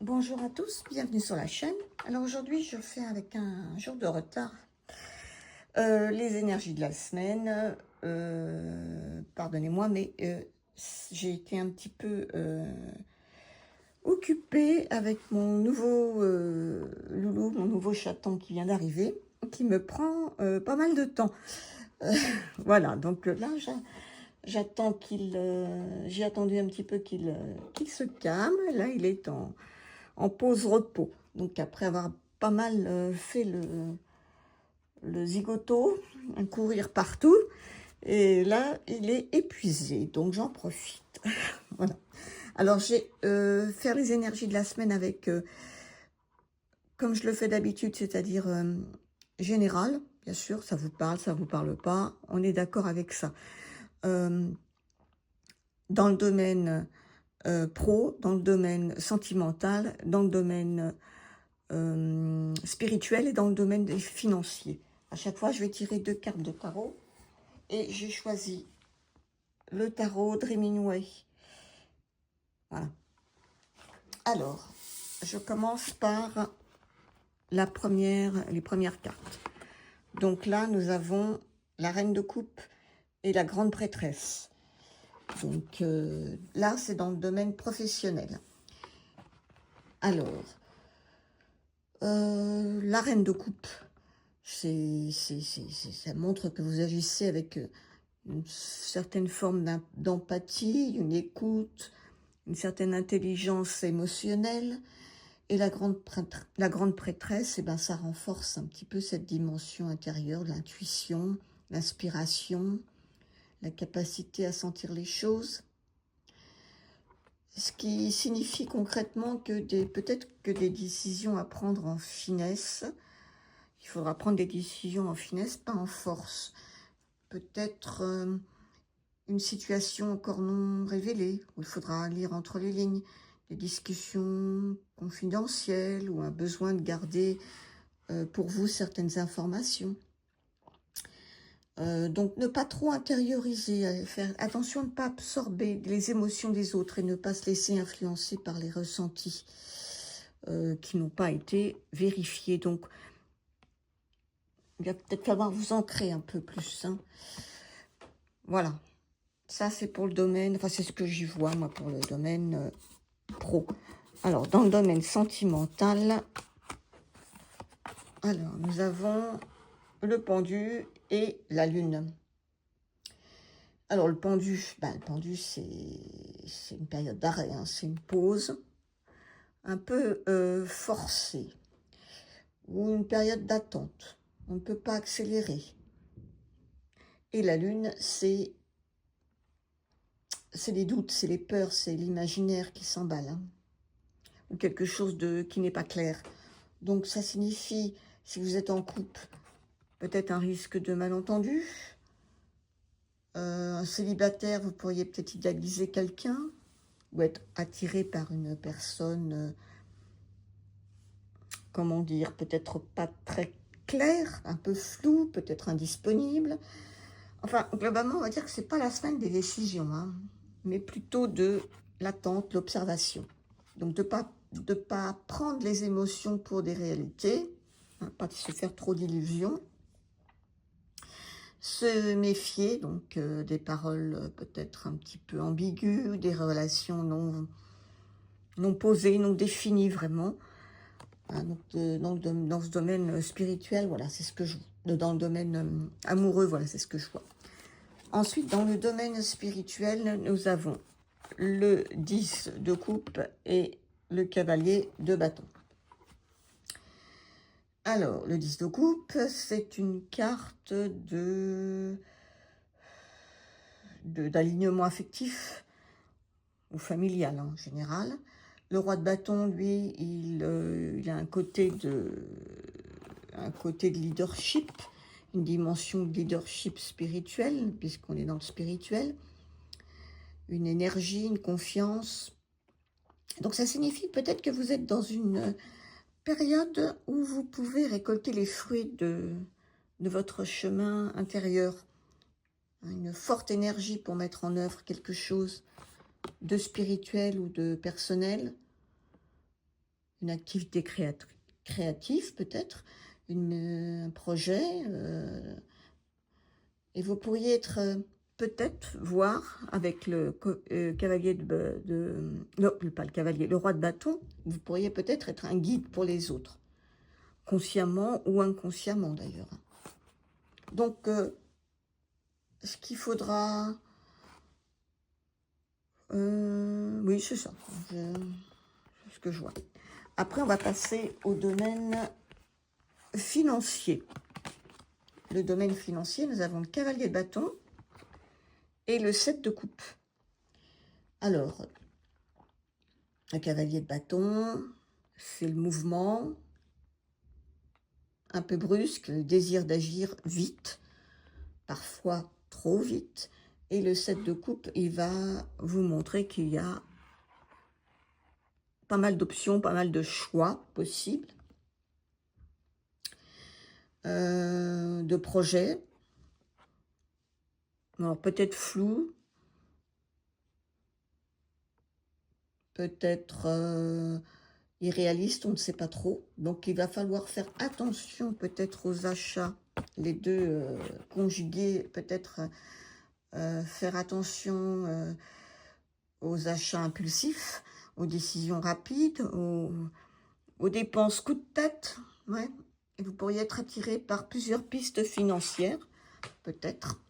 Bonjour à tous, bienvenue sur la chaîne. Alors aujourd'hui, je fais avec un jour de retard les énergies de la semaine. Pardonnez-moi, mais j'ai été un petit peu occupée avec mon nouveau loulou, mon nouveau chaton qui vient d'arriver, qui me prend pas mal de temps. Voilà, donc là, j'attends j'ai attendu un petit peu qu'il se calme. Là, il est en pause repos. Donc après avoir pas mal fait le zigoto, un courir partout, et là il est épuisé, donc j'en profite. Voilà. Alors j'ai faire les énergies de la semaine avec, comme je le fais d'habitude, c'est-à-dire général, bien sûr, ça vous parle pas, on est d'accord avec ça. Euh, dans le domaine pro, dans le domaine sentimental, dans le domaine spirituel et dans le domaine des financiers. À chaque fois, je vais tirer 2 cartes de tarot et j'ai choisi le tarot de Hemingway. Voilà. Alors, je commence par les premières cartes. Donc là, nous avons la reine de coupe et la grande prêtresse. Donc là, c'est dans le domaine professionnel. Alors, la reine de coupe, ça montre que vous agissez avec une certaine forme d'empathie, une écoute, une certaine intelligence émotionnelle. Et la grande prêtresse, eh ben, ça renforce un petit peu cette dimension intérieure, l'intuition, l'inspiration, la capacité à sentir les choses. Ce qui signifie concrètement que peut-être que des décisions à prendre en finesse. Il faudra prendre des décisions en finesse, pas en force. Peut-être une situation encore non révélée, où il faudra lire entre les lignes, des discussions confidentielles ou un besoin de garder pour vous certaines informations. Donc ne pas trop intérioriser, faire attention de ne pas absorber les émotions des autres et ne pas se laisser influencer par les ressentis qui n'ont pas été vérifiés. Donc il va peut-être falloir vous ancrer un peu plus. Hein. Voilà. Ça, c'est pour le domaine, enfin, c'est ce que j'y vois, moi, pour le domaine pro. Alors, dans le domaine sentimental, alors, nous avons le pendu et la lune. Alors, le pendu, c'est une période d'arrêt, hein, c'est une pause un peu forcée, ou une période d'attente. On ne peut pas accélérer. Et la lune, c'est les doutes, c'est les peurs, c'est l'imaginaire qui s'emballe. Hein. Ou quelque chose qui n'est pas clair. Donc ça signifie, si vous êtes en couple, peut-être un risque de malentendu. Un célibataire, vous pourriez peut-être idéaliser quelqu'un ou être attiré par une personne, comment dire, peut-être pas très claire, un peu floue, peut-être indisponible. Enfin, globalement, on va dire que c'est pas la semaine des décisions, hein, mais plutôt de l'attente, l'observation. Donc de pas prendre les émotions pour des réalités, hein, pas de se faire trop d'illusions, se méfier donc des paroles peut-être un petit peu ambiguës, des relations non posées, non définies vraiment. Hein, donc dans ce domaine spirituel, voilà, c'est ce que je vois. Dans le domaine amoureux, voilà, c'est ce que je vois. Ensuite, dans le domaine spirituel, nous avons le 10 de coupe et le cavalier de bâton. Alors, le 10 de coupe, c'est une carte d'alignement affectif ou familial en général. Le roi de bâton, lui, il a un côté de leadership, une dimension de leadership spirituel, puisqu'on est dans le spirituel, une énergie, une confiance. Donc ça signifie peut-être que vous êtes dans une période où vous pouvez récolter les fruits de votre chemin intérieur. Une forte énergie pour mettre en œuvre quelque chose de spirituel ou de personnel. une activité créative peut-être, un projet. Et vous pourriez être, peut-être, voir avec le cavalier non, pas le cavalier, le roi de bâton, vous pourriez peut-être être un guide pour les autres, consciemment ou inconsciemment d'ailleurs. Donc, ce qu'il faudra... oui, c'est ça, c'est ce que je vois. Après, on va passer au domaine financier. Le domaine financier, nous avons le cavalier de bâton et le 7 de coupe. Alors, le cavalier de bâton, c'est le mouvement un peu brusque, le désir d'agir vite, parfois trop vite. Et le 7 de coupe, il va vous montrer qu'il y a pas mal d'options, pas mal de choix possibles, de projets. Alors peut-être flou, peut-être irréaliste, on ne sait pas trop. Donc il va falloir faire attention peut-être aux achats, les deux conjugués, peut-être faire attention aux achats impulsifs, aux décisions rapides, aux dépenses coup de tête. Ouais. Et vous pourriez être attiré par plusieurs pistes financières, peut-être.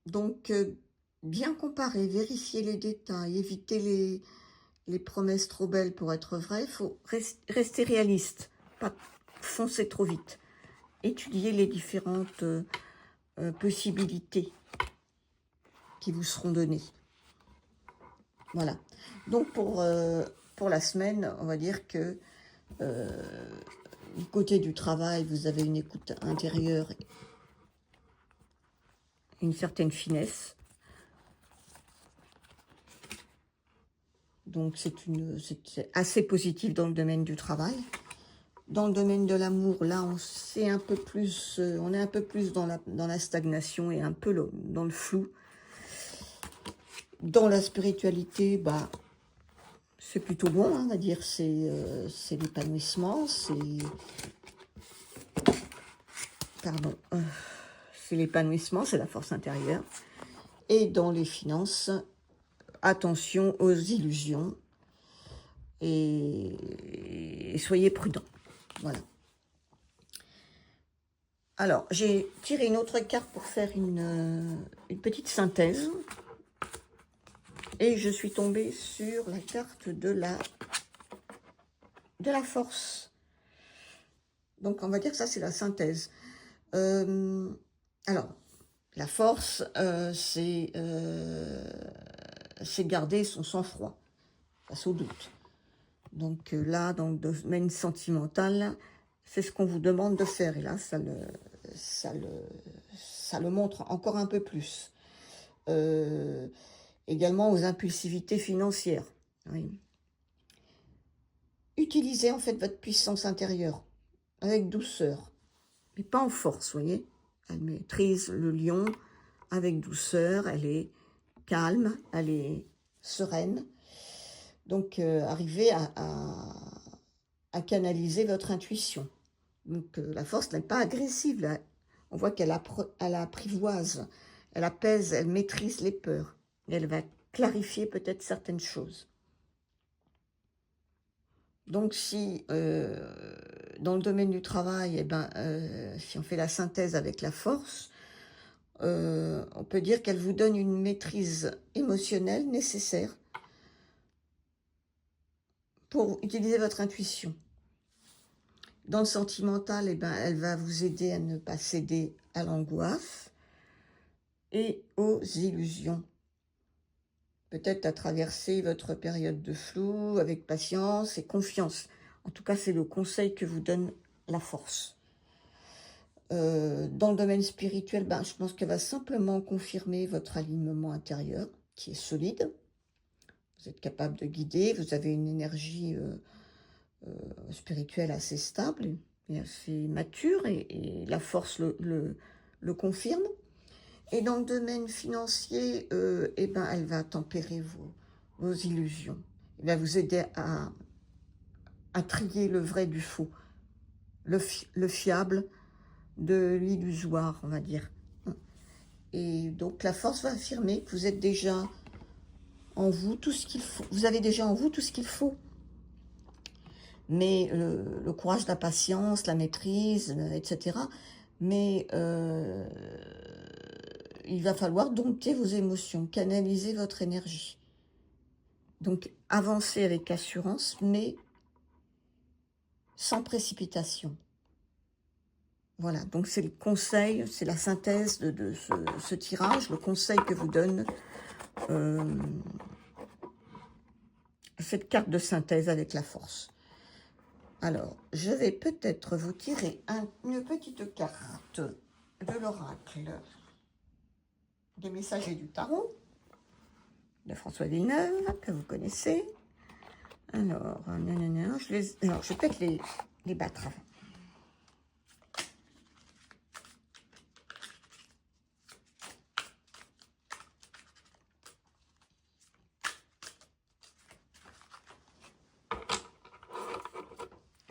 Donc, bien comparer, vérifier les détails, éviter les promesses trop belles pour être vraies. Il faut rester réaliste, pas foncer trop vite. Étudier les différentes possibilités qui vous seront données. Voilà. Donc, pour la semaine, on va dire que du côté du travail, vous avez une écoute intérieure, une certaine finesse. Donc, c'est assez positif dans le domaine du travail. Dans le domaine de l'amour, là, on est un peu plus dans la stagnation et un peu dans le flou. Dans la spiritualité, bah, c'est plutôt bon, hein, on va dire, c'est l'épanouissement, c'est l'épanouissement, c'est la force intérieure. Et dans les finances, attention aux illusions et soyez prudents. Voilà. Alors, j'ai tiré une autre carte pour faire une petite synthèse. Et je suis tombée sur la carte de la force. Donc, on va dire que ça, c'est la synthèse. Alors, la force, c'est garder son sang-froid face au doute. Donc là, dans le domaine sentimental, c'est ce qu'on vous demande de faire. Et là, ça le montre encore un peu plus. Également aux impulsivités financières. Oui. Utilisez en fait votre puissance intérieure avec douceur, mais pas en force, voyez. Elle maîtrise le lion avec douceur, elle est calme, elle est sereine. Donc, arrivez à canaliser votre intuition. Donc, la force n'est pas agressive. Là. On voit qu'elle apprivoise, elle apaise, elle maîtrise les peurs. Et elle va clarifier peut-être certaines choses. Donc, si dans le domaine du travail, si on fait la synthèse avec la force, on peut dire qu'elle vous donne une maîtrise émotionnelle nécessaire pour utiliser votre intuition. Dans le sentimental, elle va vous aider à ne pas céder à l'angoisse et aux illusions. Peut-être à traverser votre période de flou avec patience et confiance. En tout cas, c'est le conseil que vous donne la force. Dans le domaine spirituel, je pense qu'elle va simplement confirmer votre alignement intérieur, qui est solide. Vous êtes capable de guider, vous avez une énergie spirituelle assez stable et assez mature, et la force le confirme. Et dans le domaine financier, eh ben, elle va tempérer vos illusions. Elle va vous aider à trier le vrai du faux, le fiable de l'illusoire, on va dire. Et donc la force va affirmer que vous êtes déjà en vous tout ce qu'il faut. Vous avez déjà en vous tout ce qu'il faut. Mais le courage, la patience, la maîtrise, etc. Mais il va falloir dompter vos émotions, canaliser votre énergie. Donc avancer avec assurance, mais sans précipitation. Voilà, donc c'est le conseil, c'est la synthèse de ce tirage, le conseil que vous donne cette carte de synthèse avec la force. Alors, je vais peut-être vous tirer une petite carte de l'oracle des messagers du tarot de François Villeneuve, que vous connaissez. Alors, je vais peut-être les battre avant.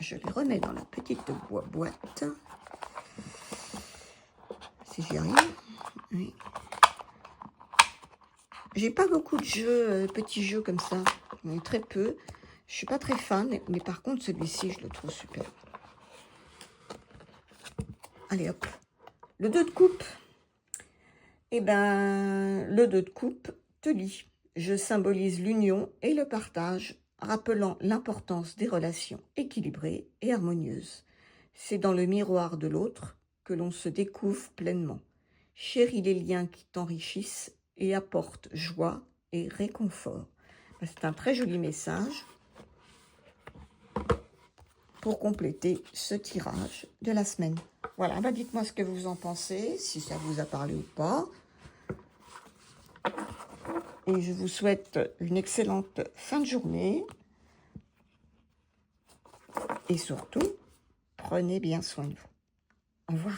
Je les remets dans la petite boîte. Si j'y arrive. Oui. J'ai pas beaucoup de jeux, petits jeux comme ça. J'en ai très peu. Je suis pas très fan, mais par contre, celui-ci, je le trouve super. Allez, hop. Le 2 de coupe. Eh ben, le 2 de coupe te lit. Je symbolise l'union et le partage, rappelant l'importance des relations équilibrées et harmonieuses. C'est dans le miroir de l'autre que l'on se découvre pleinement. Chéris les liens qui t'enrichissent et apportent joie et réconfort. C'est un très joli message pour compléter ce tirage de la semaine. Voilà, bah dites-moi ce que vous en pensez, si ça vous a parlé ou pas. Et je vous souhaite une excellente fin de journée. Et surtout, prenez bien soin de vous. Au revoir.